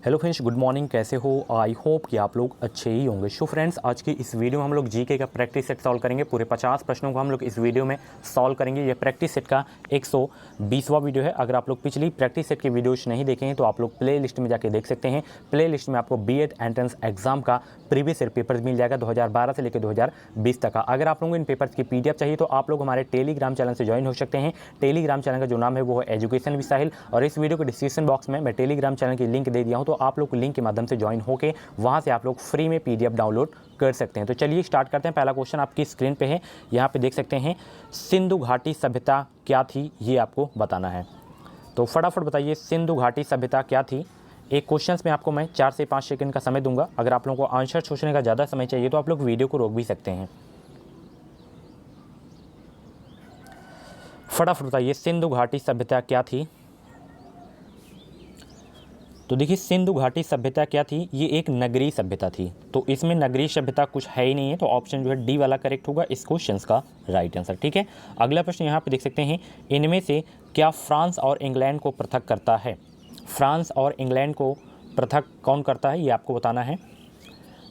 Hello friends, good morning. कैसे हो? I hope कि आप लोग अच्छे ही होंगे। सो फ्रेंड्स, आज की इस वीडियो में हम लोग जीके का प्रैक्टिस सेट सॉल्व करेंगे। पूरे 50 प्रश्नों को हम लोग इस वीडियो में सॉल्व करेंगे। ये प्रैक्टिस सेट का 120वां वीडियो है। अगर आप लोग पिछली प्रैक्टिस सेट की वीडियोज नहीं देखे हैं तो आप लोग प्ले लिस्ट में जाके देख सकते हैं। प्ले लिस्ट में आपको बीएड एंट्रेंस एग्जाम का प्रीवियस ईयर पेपर मिल जाएगा 2012 से लेकर 2020 तक का। अगर आप लोगों को इन पेपर्स की पीडीएफ चाहिए तो आप लोग हमारे टेलीग्राम चैनल से ज्वाइन हो सकते हैं। टेलीग्राम चैनल का जो नाम है वो है एजुकेशन विद साहिल, और इस वीडियो के डिस्क्रिप्शन बॉक्स में मैं टेलीग्राम चैनल की लिंक दे दिया हूँ, तो आप लोग लिंक के माध्यम से ज्वाइन होकर वहाँ से आप लोग फ्री में पीडीएफ डाउनलोड कर सकते हैं। तो चलिए स्टार्ट करते हैं। पहला क्वेश्चन आपकी स्क्रीन पे है, यहाँ पे देख सकते हैं। सिंधु घाटी सभ्यता क्या थी, ये आपको बताना है। तो फटाफट बताइए, सिंधु घाटी सभ्यता क्या थी। एक क्वेश्चन में आपको मैं 4 से 5 सेकंड का समय दूंगा। अगर आप लोगों को आंसर सोचने का ज़्यादा समय चाहिए तो आप लोग वीडियो को रोक भी सकते हैं। फटाफट बताइए, सिंधु घाटी सभ्यता क्या थी। तो देखिए, सिंधु घाटी सभ्यता क्या थी, ये एक नगरीय सभ्यता थी। तो इसमें नगरीय सभ्यता कुछ है ही नहीं है, तो ऑप्शन जो है डी वाला करेक्ट होगा इस क्वेश्चन का राइट आंसर। ठीक है, अगला प्रश्न यहाँ पे देख सकते हैं। इनमें से क्या फ्रांस और इंग्लैंड को पृथक करता है। फ्रांस और इंग्लैंड को पृथक कौन करता है, ये आपको बताना है।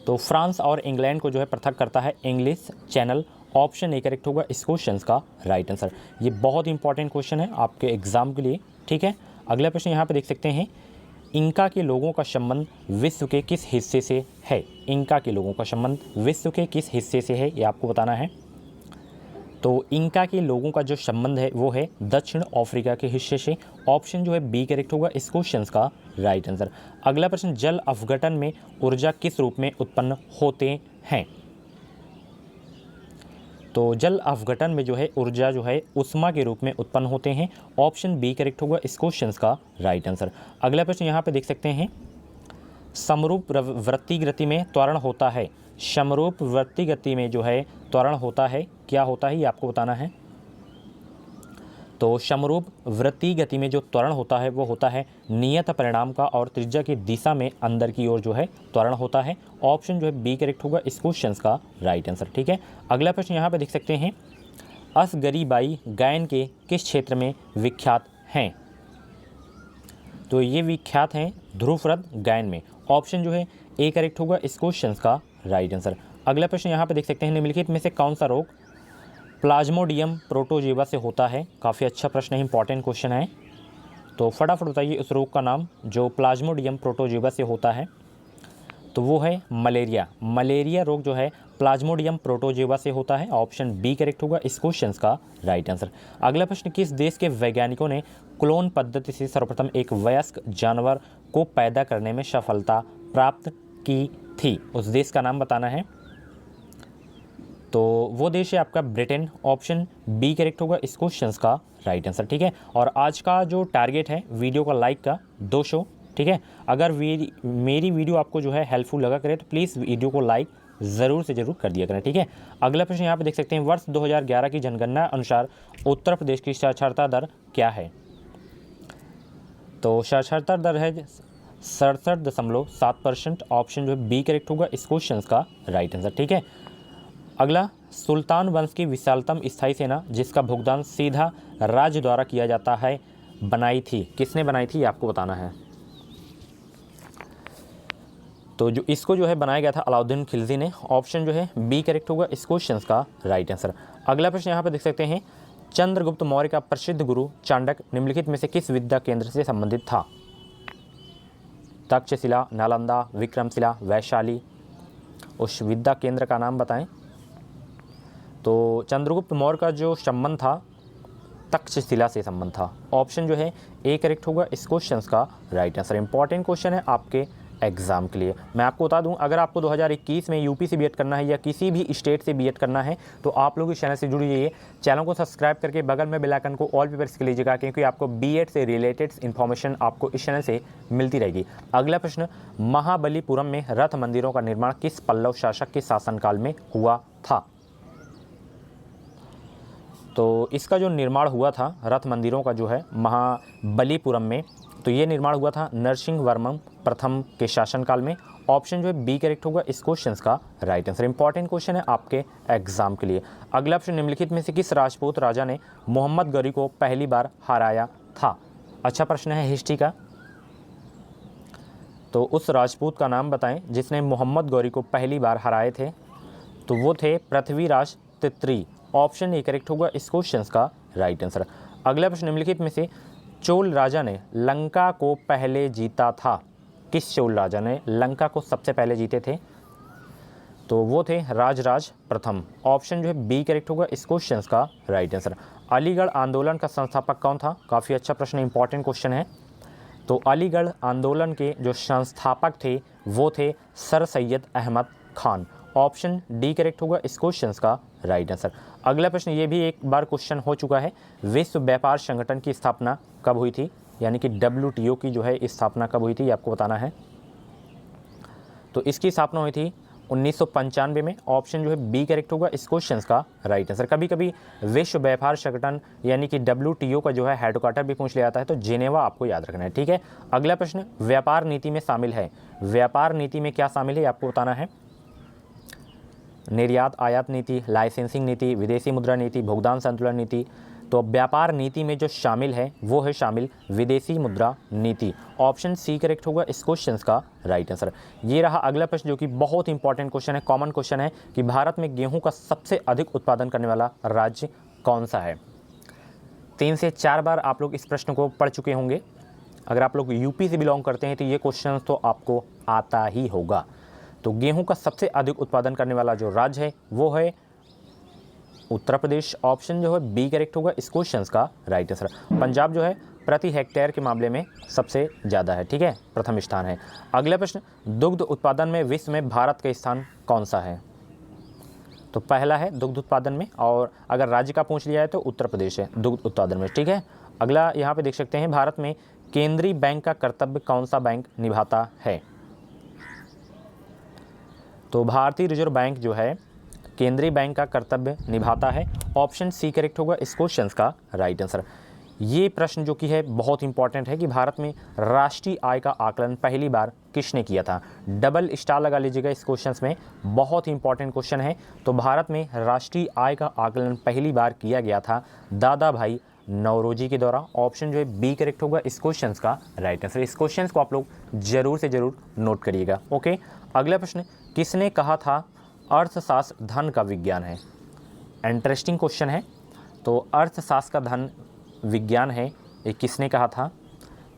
तो फ्रांस और इंग्लैंड को जो है पृथक करता है English channel. Option A correct होगा इस क्वेश्चन का राइट आंसर। ये बहुत इंपॉर्टेंट क्वेश्चन है आपके एग्जाम के लिए। ठीक है, अगला प्रश्न यहाँ पे देख सकते हैं। इंका के लोगों का संबंध विश्व के किस हिस्से से है। इंका के लोगों का संबंध विश्व के किस हिस्से से है, ये आपको बताना है। तो इंका के लोगों का जो संबंध है वो है दक्षिण अफ्रीका के हिस्से से। ऑप्शन जो है बी करेक्ट होगा इस क्वेश्चन का राइट आंसर। अगला प्रश्न, जल अपघटन में ऊर्जा किस रूप में उत्पन्न होते हैं। तो जल अपघटन में जो है ऊर्जा जो है उष्मा के रूप में उत्पन्न होते हैं। ऑप्शन बी करेक्ट होगा इस क्वेश्चन का राइट आंसर। अगला प्रश्न यहाँ पे देख सकते हैं। समरूप वृत्तीय गति में त्वरण होता है। समरूप वृत्तीय गति में जो है त्वरण होता है, क्या होता है ये आपको बताना है। तो समरूप वृत्तीय गति में जो त्वरण होता है वो होता है नियत परिणाम का, और त्रिज्या की दिशा में अंदर की ओर जो है त्वरण होता है। ऑप्शन जो है बी करेक्ट होगा इस क्वेश्चन का राइट आंसर। ठीक है, अगला प्रश्न यहाँ पे देख सकते हैं। असगरीबाई गायन के किस क्षेत्र में विख्यात हैं। तो ये विख्यात हैं ध्रुवपद गायन में। ऑप्शन जो है ए करेक्ट होगा इस क्वेश्चन का राइट आंसर। अगला प्रश्न यहाँ पे देख सकते हैं। निम्नलिखित में से कौन सा रोग प्लाज्मोडियम प्रोटोजोआ से होता है। काफ़ी अच्छा प्रश्न है, इंपॉर्टेंट क्वेश्चन है। तो फटाफट बताइए उस रोग का नाम जो प्लाज्मोडियम प्रोटोजोआ से होता है। तो वो है मलेरिया। मलेरिया रोग जो है प्लाज्मोडियम प्रोटोजोआ से होता है। ऑप्शन बी करेक्ट होगा इस क्वेश्चन का राइट आंसर। अगला प्रश्न, किस देश के वैज्ञानिकों ने क्लोन पद्धति से सर्वप्रथम एक वयस्क जानवर को पैदा करने में सफलता प्राप्त की थी। उस देश का नाम बताना है। तो वो देश है आपका ब्रिटेन। ऑप्शन बी करेक्ट होगा इस क्वेश्चन का राइट आंसर। ठीक है, और आज का जो टारगेट है वीडियो का लाइक का 200। ठीक है, अगर मेरी वीडियो आपको जो है हेल्पफुल लगा करे तो प्लीज़ वीडियो को लाइक ज़रूर से ज़रूर कर दिया करें। ठीक है, अगला प्रश्न यहाँ पे देख सकते हैं। वर्ष 2011 की जनगणना अनुसार उत्तर प्रदेश की साक्षरता दर क्या है। तो साक्षरता दर है 67.7%। ऑप्शन जो है बी करेक्ट होगा इस क्वेश्चन का राइट आंसर। ठीक है, अगला, सुल्तान वंश की विशालतम स्थायी सेना जिसका भुगतान सीधा राज्य द्वारा किया जाता है बनाई थी। किसने बनाई थी ये आपको बताना है। तो जो इसको जो है बनाया गया था अलाउद्दीन खिलजी ने। ऑप्शन जो है बी करेक्ट होगा इस क्वेश्चन का राइट आंसर। अगला प्रश्न यहाँ पे देख सकते हैं। चंद्रगुप्त मौर्य का प्रसिद्ध गुरु चाणक्य निम्नलिखित में से किस विद्या केंद्र से संबंधित था। तक्षशिला, नालंदा, विक्रमशिला, वैशाली। उस विद्या केंद्र का नाम बताएं। तो चंद्रगुप्त मौर्य का जो संबंध था तक्षशिला से संबंध था। ऑप्शन जो है ए करेक्ट होगा इस क्वेश्चन का राइट आंसर। इंपॉर्टेंट क्वेश्चन है आपके एग्जाम के लिए। मैं आपको बता दूं, अगर आपको 2021 में यूपी से बीएड करना है या किसी भी स्टेट से बीएड करना है तो आप लोग इस चैनल से जुड़ जाइए। चैनल को सब्सक्राइब करके बगल में बेल आइकन को ऑल पे प्रेस कर लीजिएगा, क्योंकि आपको बीएड से रिलेटेड इन्फॉर्मेशन आपको इस चैनल से मिलती रहेगी। अगला प्रश्न, महाबलीपुरम में रथ मंदिरों का निर्माण किस पल्लव शासक के शासनकाल में हुआ था। तो इसका जो निर्माण हुआ था रथ मंदिरों का जो है महाबलीपुरम में, तो ये निर्माण हुआ था नरसिंह वर्मन प्रथम के शासनकाल में। ऑप्शन जो है बी करेक्ट होगा इस क्वेश्चन का राइट आंसर। इंपॉर्टेंट क्वेश्चन है आपके एग्जाम के लिए। अगला प्रश्न, निम्नलिखित में से किस राजपूत राजा ने मोहम्मद गौरी को पहली बार हराया था। अच्छा प्रश्न है हिस्ट्री का। तो उस राजपूत का नाम बताएं जिसने मोहम्मद गौरी को पहली बार हराए थे। तो वो थे पृथ्वीराज तित्री। ऑप्शन ए करेक्ट होगा इस क्वेश्चन का राइट आंसर। अगला प्रश्न, निम्नलिखित में से चोल राजा ने लंका को पहले जीता था? किस चोल राजा ने लंका को सबसे पहले जीते थे? तो वो थे राजराज प्रथम। ऑप्शन जो है बी करेक्ट होगा इस क्वेश्चन का राइट आंसर। अलीगढ़ आंदोलन का संस्थापक कौन था? काफ़ी अच्छा प्रश्न, इंपॉर्टेंट क्वेश्चन है। तो अलीगढ़ आंदोलन के जो संस्थापक थे वो थे sir Syed Ahmad Khan. Option D correct होगा इस क्वेश्चन का राइट आंसर। अगला प्रश्न, ये भी एक बार क्वेश्चन हो चुका है। विश्व व्यापार संगठन की स्थापना कब हुई थी? यानी कि WTO की जो है स्थापना कब हुई थी, ये आपको बताना है। तो इसकी स्थापना हुई थी 1995 में। ऑप्शन जो है बी करेक्ट होगा इस क्वेश्चन का राइट आंसर। कभी कभी विश्व व्यापार संगठन यानी कि WTO का जो है हेडक्वार्टर भी पूछ लिया जाता है, तो जेनेवा आपको याद रखना है, ठीक है। अगला प्रश्न, व्यापार नीति में शामिल है। व्यापार नीति में क्या शामिल है आपको बताना है। निर्यात आयात नीति, लाइसेंसिंग नीति, विदेशी मुद्रा नीति, भुगतान संतुलन नीति। तो व्यापार नीति में जो शामिल है वो है शामिल विदेशी मुद्रा नीति। ऑप्शन सी करेक्ट होगा इस क्वेश्चन का राइट आंसर। ये रहा अगला प्रश्न जो कि बहुत इंपॉर्टेंट क्वेश्चन है, कॉमन क्वेश्चन है कि भारत में गेहूं का सबसे अधिक उत्पादन करने वाला राज्य कौन सा है? 3 से 4 बार आप लोग इस प्रश्न को पढ़ चुके होंगे। अगर आप लोग यूपी से बिलोंग करते हैं तो ये क्वेश्चन तो आपको आता ही होगा। तो गेहूं का सबसे अधिक उत्पादन करने वाला जो राज्य है वो है उत्तर प्रदेश। ऑप्शन जो है बी करेक्ट होगा इस क्वेश्चन का राइट आंसर। पंजाब जो है प्रति हेक्टेयर के मामले में सबसे ज़्यादा है, ठीक है, प्रथम स्थान है। अगला प्रश्न, दुग्ध उत्पादन में विश्व में भारत का स्थान कौन सा है? तो पहला है दुग्ध उत्पादन में, और अगर राज्य का पूछ लिया है तो उत्तर प्रदेश है दुग्ध उत्पादन में, ठीक है। अगला यहाँ पे देख सकते हैं, भारत में केंद्रीय बैंक का कर्तव्य कौन सा बैंक निभाता है? तो भारतीय रिजर्व बैंक जो है केंद्रीय बैंक का कर्तव्य निभाता है। ऑप्शन सी करेक्ट होगा इस क्वेश्चन का राइट आंसर। ये प्रश्न जो कि है बहुत इंपॉर्टेंट है कि भारत में राष्ट्रीय आय का आकलन पहली बार किसने किया था? डबल स्टार लगा लीजिएगा इस क्वेश्चन में, बहुत इंपॉर्टेंट क्वेश्चन है। तो भारत में राष्ट्रीय आय का आकलन पहली बार किया गया था दादा भाई नौरोजी के द्वारा। ऑप्शन जो है बी करेक्ट होगा इस क्वेश्चन का राइट आंसर। इस क्वेश्चन को आप लोग जरूर से जरूर नोट करिएगा, ओके। अगला प्रश्न, किसने कहा था अर्थशास्त्र धन का विज्ञान है? इंटरेस्टिंग क्वेश्चन है। तो अर्थशास्त्र का धन विज्ञान है, ये किसने कहा था?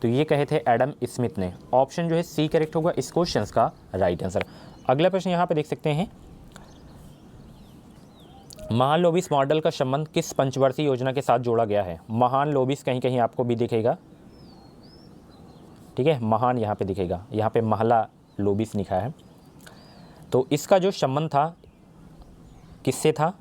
तो ये कहे थे एडम स्मिथ ने। ऑप्शन जो है सी करेक्ट होगा इस क्वेश्चन का राइट आंसर। अगला प्रश्न यहाँ पे देख सकते हैं, महान लोबिस मॉडल का संबंध किस पंचवर्षीय योजना के साथ जोड़ा गया है? महान लोबिस कहीं कहीं आपको भी दिखेगा, ठीक है, महान यहाँ पे दिखेगा, यहाँ पे महला लोबिस लिखा है। तो इसका जो संबंध था किससे था?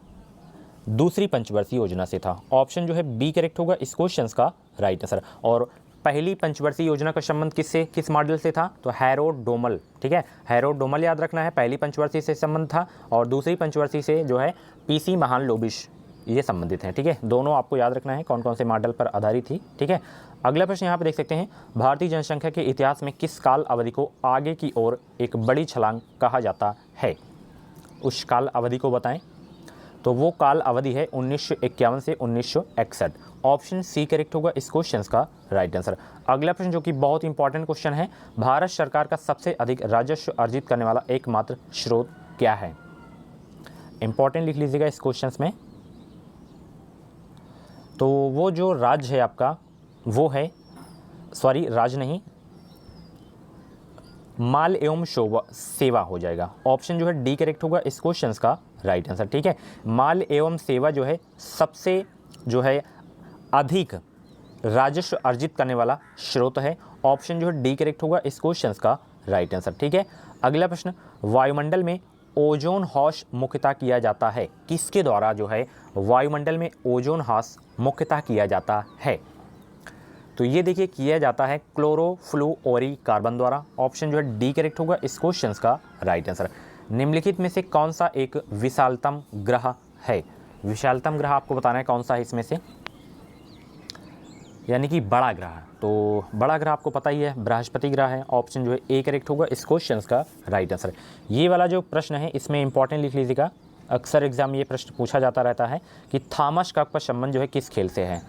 दूसरी पंचवर्षीय योजना से था। ऑप्शन जो है बी करेक्ट होगा इस क्वेश्चन का राइट आंसर। और पहली पंचवर्षीय योजना का संबंध किससे, किस मॉडल से था? तो हैरोल्ड डोमल, ठीक है, हैरोल्ड डोमल याद रखना है, पहली पंचवर्षीय से संबंध था। और दूसरी पंचवर्षीय से जो है PC महान लोबिस, ये संबंधित हैं, ठीक है। दोनों आपको याद रखना है कौन कौन से मॉडल पर आधारित थी, ठीक है। अगला प्रश्न यहाँ पे देख सकते हैं, भारतीय जनसंख्या के इतिहास में किस काल अवधि को आगे की ओर एक बड़ी छलांग कहा जाता है? उस काल अवधि को बताएं। तो वो काल अवधि है 1951 से 1961। ऑप्शन सी करेक्ट होगा इस क्वेश्चन का राइट आंसर। अगला प्रश्न जो कि बहुत इंपॉर्टेंट क्वेश्चन है, भारत सरकार का सबसे अधिक राजस्व अर्जित करने वाला एकमात्र स्रोत क्या है? इंपॉर्टेंट लिख लीजिएगा इस क्वेश्चन में। तो वो जो राज्य है आपका वो है, सॉरी राज्य नहीं, माल एवं सेवा हो जाएगा। ऑप्शन जो है डी करेक्ट होगा इस क्वेश्चन का राइट आंसर, ठीक है। माल एवं सेवा जो है सबसे जो है अधिक राजस्व अर्जित करने वाला स्रोत है। ऑप्शन जो है डी करेक्ट होगा इस क्वेश्चन का राइट आंसर, ठीक है। अगला प्रश्न, वायुमंडल में ओजोन हॉर्स मुख्यतः किया जाता है? किसके द्वारा जो है वायुमंडल में ओजोन हॉर्स मुख्यतः किया जाता है? तो ये देखिए किया जाता है क्लोरोफ्लोरोकार्बन द्वारा। ऑप्शन जो है डी करेक्ट होगा इस क्वेश्चन का राइट आंसर। निम्नलिखित में से कौन सा एक विशालतम ग्रह है? विशालतम ग्रह आपको बताना है कौन सा है इसमें से, यानी कि बड़ा ग्रह। तो बड़ा ग्रह आपको पता ही है बृहस्पति ग्रह है। ऑप्शन जो है ए करेक्ट होगा इस क्वेश्चन का राइट आंसर। ये वाला जो प्रश्न है इसमें इंपॉर्टेंट लिख लीजिएगा, अक्सर एग्जाम ये प्रश्न पूछा जाता रहता है कि थॉमस कप का संबंध जो है किस खेल से है?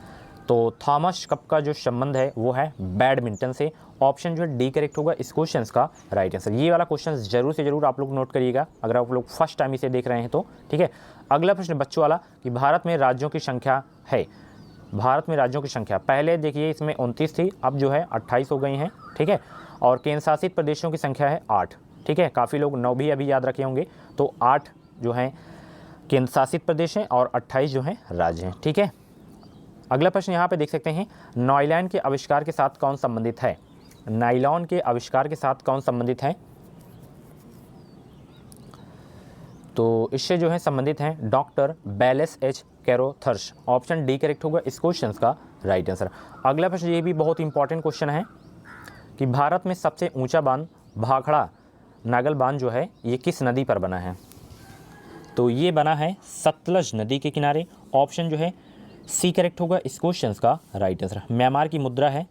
तो थॉमस कप का जो संबंध है वो है बैडमिंटन से। ऑप्शन जो है डी करेक्ट होगा इस क्वेश्चन का राइट आंसर। ये वाला क्वेश्चन जरूर से जरूर आप लोग नोट करिएगा अगर आप लोग फर्स्ट टाइम इसे देख रहे हैं तो, ठीक है। अगला प्रश्न बच्चों वाला कि भारत में राज्यों की संख्या है, भारत में राज्यों की संख्या पहले देखिए इसमें 29 थी, अब जो है 28 हो गई हैं, ठीक है। और केंद्र शासित प्रदेशों की संख्या है 8, ठीक है। काफ़ी लोग 9 भी अभी याद रखे होंगे, तो 8 जो हैं केंद्र शासित प्रदेश हैं और 28 जो हैं राज्य हैं, ठीक है। अगला प्रश्न यहाँ पे देख सकते हैं, नायलॉन के आविष्कार के साथ कौन संबंधित है? नायलॉन के आविष्कार के साथ कौन संबंधित है? तो इससे जो है संबंधित हैं doctor Wallace H Carothers. Option D correct होगा इस क्वेश्चन का राइट आंसर। अगला प्रश्न ये भी बहुत इंपॉर्टेंट क्वेश्चन है कि भारत में सबसे ऊंचा बांध भाखड़ा नागल बांध जो है ये किस नदी पर बना है? तो ये बना है सतलज नदी के किनारे। ऑप्शन जो है सी करेक्ट होगा इस क्वेश्चन का राइट आंसर। म्यांमार की मुद्रा है,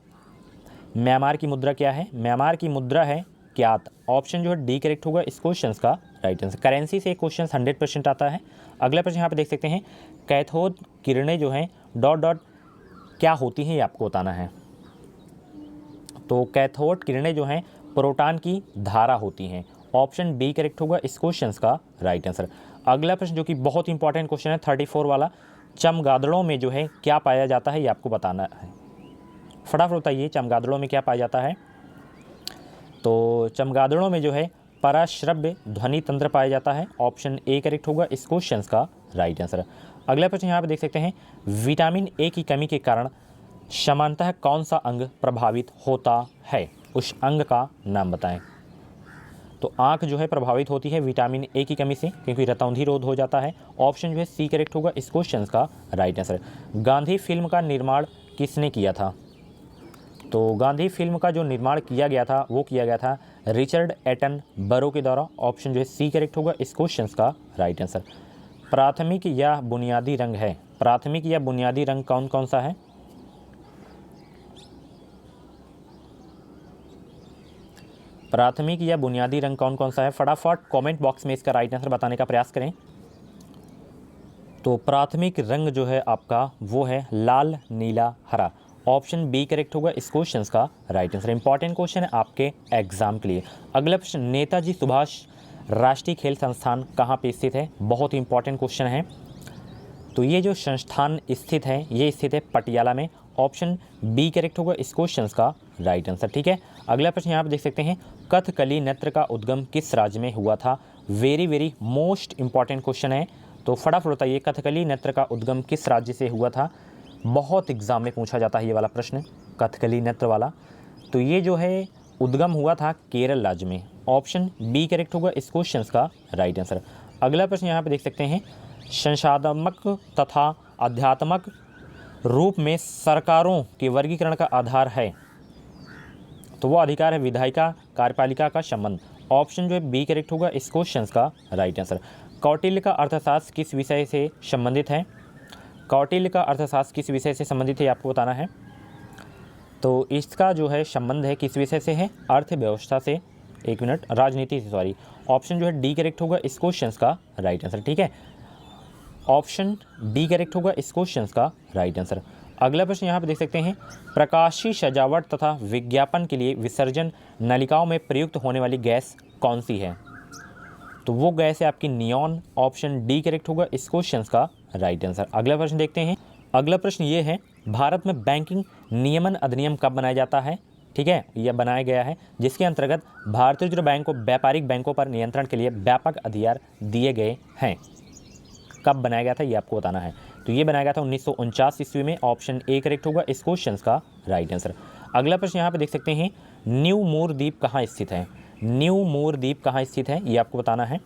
म्यांमार की मुद्रा क्या है? म्यांमार की मुद्रा है क्यात। ऑप्शन जो है डी करेक्ट होगा इस क्वेश्चन का राइट आंसर। करेंसी से क्वेश्चन 100% आता है। अगला प्रश्न यहाँ पे देख सकते हैं, कैथोड किरणें जो हैं डॉट डॉट क्या होती हैं ये आपको बताना है। तो कैथोड किरणें जो हैं प्रोटॉन की धारा होती हैं। ऑप्शन बी करेक्ट होगा इस क्वेश्चन का राइट आंसर। अगला प्रश्न जो कि बहुत इंपॉर्टेंट क्वेश्चन है 34 वाला, चमगादड़ों में जो है क्या पाया जाता है ये आपको बताना है। फटाफट बताइए चमगादड़ों में क्या पाया जाता है? तो चमगादड़ों में जो है पराश्रव्य ध्वनि तंत्र पाया जाता है। ऑप्शन ए करेक्ट होगा इस क्वेश्चन का राइट आंसर। अगला प्रश्न यहाँ पे देख सकते हैं, विटामिन ए की कमी के कारण सामान्यतः कौन सा अंग प्रभावित होता है? उस अंग का नाम बताएं। तो आंख जो है प्रभावित होती है विटामिन ए की कमी से, क्योंकि रतौंधी रोध हो जाता है। ऑप्शन जो है सी करेक्ट होगा इस क्वेश्चन का राइट आंसर। गांधी फिल्म का निर्माण किसने किया था? तो गांधी फिल्म का जो निर्माण किया गया था वो किया गया था रिचर्ड एटन बरो के द्वारा। ऑप्शन जो है सी करेक्ट होगा इस क्वेश्चन का राइट आंसर। प्राथमिक या बुनियादी रंग है, प्राथमिक या बुनियादी रंग कौन कौन सा है? प्राथमिक या बुनियादी रंग कौन कौन सा है? फटाफट कमेंट बॉक्स में इसका राइट आंसर बताने का प्रयास करें। तो प्राथमिक रंग जो है आपका वो है लाल नीला हरा। ऑप्शन बी करेक्ट होगा इस क्वेश्चन का राइट आंसर। इंपॉर्टेंट क्वेश्चन है आपके एग्जाम के लिए। अगला प्रश्न, नेताजी सुभाष राष्ट्रीय खेल संस्थान कहाँ पे स्थित है? बहुत इंपॉर्टेंट क्वेश्चन है। तो ये जो संस्थान स्थित है ये स्थित है पटियाला में। ऑप्शन बी करेक्ट होगा इस क्वेश्चन का राइट आंसर, ठीक है। अगला प्रश्न यहाँ पे देख सकते हैं, कथकली नृत्य का उद्गम किस राज्य में हुआ था? Very very most important question है। तो फटाफट बताइए कथकली नृत्य का उद्गम किस राज्य से हुआ था? बहुत एग्जाम में पूछा जाता है ये वाला प्रश्न, कथकली नृत्य वाला। तो ये जो है उद्गम हुआ था केरल राज्य में। ऑप्शन बी करेक्ट होगा इस क्वेश्चन का राइट आंसर। अगला प्रश्न यहाँ पे देख सकते हैं, संसाधनात्मक तथा आध्यात्मक रूप में सरकारों के वर्गीकरण का आधार है। तो वो अधिकार है विधायिका कार्यपालिका का संबंध। ऑप्शन जो है बी करेक्ट होगा इस क्वेश्चन का राइट आंसर। कौटिल्य का अर्थशास्त्र किस विषय से संबंधित है? कौटिल्य का अर्थशास्त्र किस विषय से संबंधित है आपको बताना है। तो इसका जो है संबंध है किस विषय से है? अर्थव्यवस्था से, एक मिनट, राजनीति से, सॉरी। ऑप्शन जो है डी करेक्ट होगा इस क्वेश्चन का राइट आंसर, ठीक है। ऑप्शन डी करेक्ट होगा इस क्वेश्चन का राइट आंसर। अगला प्रश्न यहाँ पे देख सकते हैं, प्रकाशी सजावट तथा विज्ञापन के लिए विसर्जन नलिकाओं में प्रयुक्त होने वाली गैस कौन सी है? तो वो गैस है आपकी नियॉन। ऑप्शन डी करेक्ट होगा इस क्वेश्चन का राइट आंसर। अगला प्रश्न देखते हैं। अगला प्रश्न ये है, भारत में बैंकिंग नियमन अधिनियम कब बनाया जाता है? ठीक है, यह बनाया गया है जिसके अंतर्गत भारतीय रिजर्व बैंक को व्यापारिक बैंकों पर नियंत्रण के लिए व्यापक अधिकार दिए गए हैं। कब बनाया गया था ये आपको बताना है। तो ये बनाया गया था 1949 ईस्वी में। ऑप्शन ए करेक्ट होगा इस क्वेश्चन का राइट आंसर। अगला प्रश्न यहाँ पे देख सकते हैं, न्यू मोर द्वीप कहाँ स्थित है? न्यू मोर द्वीप कहाँ स्थित है ये आपको बताना है।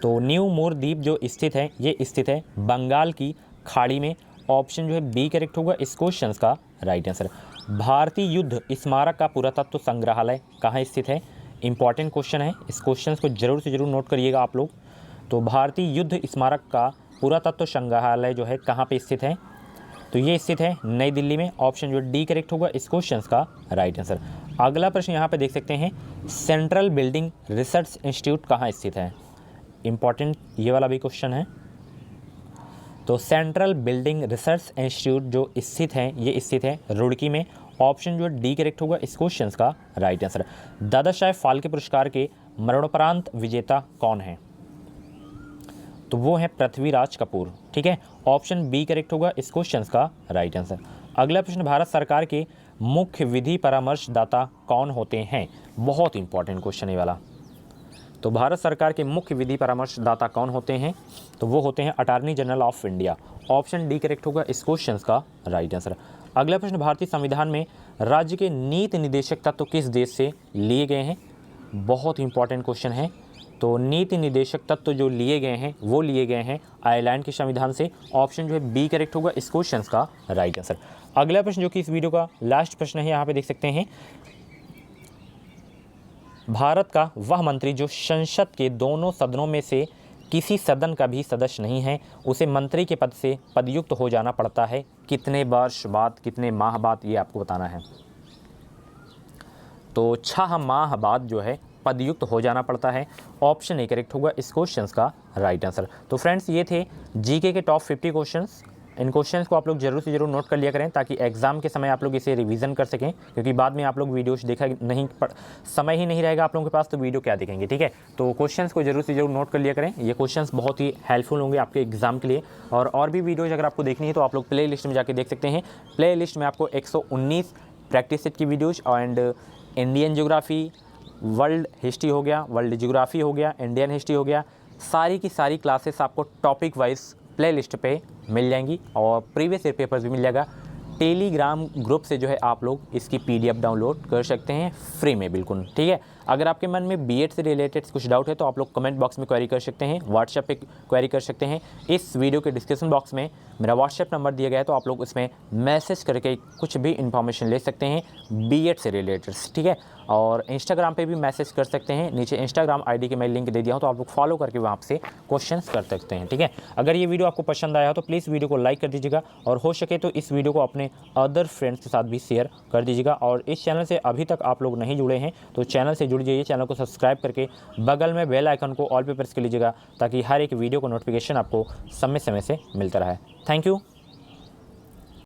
तो न्यू मोर द्वीप जो स्थित है ये स्थित है बंगाल की खाड़ी में। ऑप्शन जो है बी करेक्ट होगा इस क्वेश्चन का राइट आंसर। भारतीय युद्ध स्मारक का पुरातत्व संग्रहालय कहाँ स्थित है? इंपॉर्टेंट क्वेश्चन है, इस क्वेश्चन को जरूर से जरूर नोट करिएगा आप लोग। तो भारतीय युद्ध स्मारक का पुरातत्व संग्रहालय जो है कहाँ पे स्थित है? तो ये स्थित है नई दिल्ली में। ऑप्शन जो डी करेक्ट होगा इस क्वेश्चन का राइट आंसर। अगला प्रश्न यहाँ पे देख सकते हैं, सेंट्रल बिल्डिंग रिसर्च इंस्टीट्यूट कहाँ स्थित है? इंपॉर्टेंट ये वाला भी क्वेश्चन है। तो सेंट्रल बिल्डिंग रिसर्च इंस्टीट्यूट जो स्थित है ये स्थित है रुड़की में। ऑप्शन जो है डी करेक्ट होगा इस क्वेश्चन का राइट आंसर। दादा साहेब फाल्के पुरस्कार के मरणोपरांत विजेता कौन है? तो वो है पृथ्वीराज कपूर। ठीक है, ऑप्शन बी करेक्ट होगा इस क्वेश्चन का राइट आंसर। अगला प्रश्न, भारत सरकार के मुख्य विधि परामर्शदाता कौन होते हैं? बहुत इंपॉर्टेंट क्वेश्चन है वाला। तो भारत सरकार के मुख्य विधि परामर्शदाता कौन होते हैं? तो वो होते हैं attorney general of India. Option D correct होगा इस क्वेश्चन का राइट आंसर। अगला प्रश्न, भारतीय संविधान में राज्य के नीति निदेशक तत्व किस देश से लिए गए हैं? बहुत इंपॉर्टेंट क्वेश्चन है। तो नीति निदेशक तत्व जो लिए गए हैं वो लिए गए हैं आयरलैंड के संविधान से। ऑप्शन जो है बी करेक्ट होगा इस क्वेश्चन का राइट आंसर। अगला प्रश्न जो कि इस वीडियो का लास्ट प्रश्न है, यहाँ पे देख सकते हैं, भारत का वह मंत्री जो संसद के दोनों सदनों में से किसी सदन का भी सदस्य नहीं है, उसे मंत्री के पद से पदयुक्त हो जाना पड़ता है कितने वर्ष बाद, कितने माह बाद, ये आपको बताना है। तो 6 माह बाद जो है पदयुक्त हो जाना पड़ता है। ऑप्शन ए करेक्ट होगा इस क्वेश्चन का राइट आंसर। तो फ्रेंड्स, ये थे जीके के टॉप 50 क्वेश्चंस। इन क्वेश्चंस को आप लोग जरूर से जरूर नोट कर लिया करें ताकि एग्जाम के समय आप लोग इसे रिवीजन कर सकें, क्योंकि बाद में आप लोग वीडियोस देखा नहीं समय ही नहीं रहेगा आप लोगों के पास, तो वीडियो क्या देखेंगे। ठीक है, तो क्वेश्चंस को जरूर से जरूर नोट कर लिया करें। ये क्वेश्चंस बहुत ही हेल्पफुल होंगे आपके एग्जाम के लिए। और भी वीडियोज अगर आपको देखनी है तो आप लोग प्ले लिस्ट में जाके देख सकते हैं। प्ले लिस्ट में आपको 119 प्रैक्टिस सेट की videos and Indian geography, world history हो गया, वर्ल्ड ज्योग्राफी हो गया, इंडियन हिस्ट्री हो गया, सारी की सारी क्लासेस आपको टॉपिक वाइज प्ले लिस्ट पे मिल जाएंगी और प्रीवियस ईयर पेपर्स भी मिल जाएगा। टेलीग्राम ग्रुप से जो है आप लोग इसकी PDF डाउनलोड कर सकते हैं फ्री में, बिल्कुल। ठीक है, अगर आपके मन में बीएड से रिलेटेड कुछ डाउट है तो आप लोग कमेंट बॉक्स में क्वेरी कर सकते हैं, व्हाट्सएप पे क्वेरी कर सकते हैं। इस वीडियो के डिस्क्रिप्शन बॉक्स में मेरा व्हाट्सएप नंबर दिया गया है, तो आप लोग उसमें मैसेज करके कुछ भी इन्फॉर्मेशन ले सकते हैं बीएड से रिलेटेड। ठीक है, और इंस्टाग्राम पे भी मैसेज कर सकते हैं, नीचे इंस्टाग्राम ID के मैं लिंक दे दिया हूँ, तो आप लोग फॉलो करके वहाँ से क्वेश्चंस कर सकते हैं। ठीक है, अगर ये वीडियो आपको पसंद आया हो तो प्लीज़ वीडियो को लाइक कर दीजिएगा और हो सके तो इस वीडियो को अपने अदर फ्रेंड्स के साथ भी शेयर कर दीजिएगा। और इस चैनल से अभी तक आप लोग नहीं जुड़े हैं तो चैनल से जुड़ जाइए, चैनल को सब्सक्राइब करके बगल में बेल आइकन को ऑल पे प्रेस कर लीजिएगा ताकि हर एक वीडियो को नोटिफिकेशन आपको समय समय से मिलता रहे। Thank you.